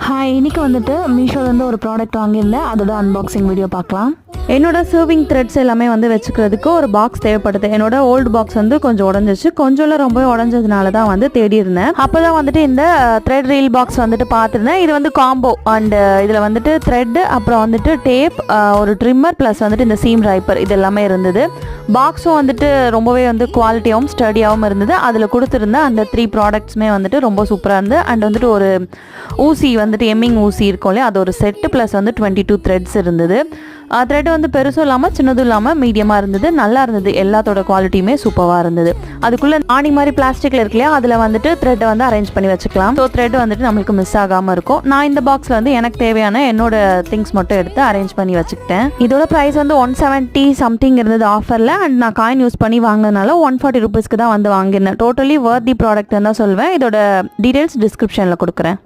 Hi, இன்னைக்கு வந்துட்டு மீஷோலேருந்து ஒரு ப்ராடக்ட் வாங்கியிருந்தேன். அதோட அன்பாக்சிங் வீடியோ பார்க்கலாம். என்னோட சர்விங் த்ரெட்ஸ் எல்லாமே வந்து வச்சுக்கிறதுக்கு ஒரு பாக்ஸ் தேவைப்படுது. என்னோட ஓல்டு பாக்ஸ் வந்து கொஞ்சம் உடஞ்சிச்சு, கொஞ்சம் ரொம்ப உடஞ்சதுனால தான் வந்து தேடி இருந்தேன். அப்போ தான் வந்துட்டு இந்த த்ரெட் ரீல் பாக்ஸ் வந்துட்டு பார்த்துருந்தேன். இது வந்து காம்போ அண்ட் இதில் வந்துட்டு த்ரெட், அப்புறம் வந்துட்டு டேப், ஒரு ட்ரிம்மர் ப்ளஸ் வந்துட்டு இந்த சீம் ரைப்பர் இது எல்லாமே இருந்தது. பாக்ஸும் வந்துட்டு ரொம்பவே வந்து குவாலிட்டியாகவும் ஸ்டடியாகவும் இருந்தது. அதில் கொடுத்துருந்த அந்த 3 ப்ராடக்ட்ஸுமே வந்துட்டு ரொம்ப சூப்பராக இருந்தது. அண்ட் வந்துட்டு ஒரு ஊசி வந்துட்டு எம்மிங் ஊசி இருக்கும் இல்லையா, அது ஒரு செட்டு ப்ளஸ் வந்து 22 த்ரெட்ஸ் இருந்தது. த்ரெட் வந்து பெருசும் இல்லாமல் சின்னதும் இல்லாமல் மீடியமாக இருந்தது. நல்லா இருந்தது. எல்லாத்தோட குவாலிட்டியுமே சூப்பராக இருந்தது. அதுக்குள்ளே ஆணி மாதிரி பிளாஸ்டிக்கில் இருக்கு இல்லையா, அதில் வந்துட்டு த்ரெட்டை வந்து அரேஞ்ச் பண்ணி வச்சுக்கலாம். ஸோ த்ரெட் வந்துட்டு நம்மளுக்கு மிஸ் ஆகாமல் இருக்கும். நான் இந்த பாக்ஸில் வந்து எனக்கு தேவையான என்னோட திங்ஸ் மட்டும் எடுத்து அரேஞ்ச் பண்ணி வச்சுக்கிட்டேன். இதோட ப்ரைஸ் வந்து 170 சம்திங் இருந்தது ஆஃபரில். அண்ட் நான் காயின் யூஸ் பண்ணி வாங்கினதுனால 140 ருபீஸ்க்கு தான் வந்து வாங்கினேன். டோட்டலி வர்த்தி ப்ராடக்ட்னு தான் சொல்வேன். இதோட டீட்டெயில்ஸ் டிஸ்கிரிப்ஷனில் கொடுக்குறேன்.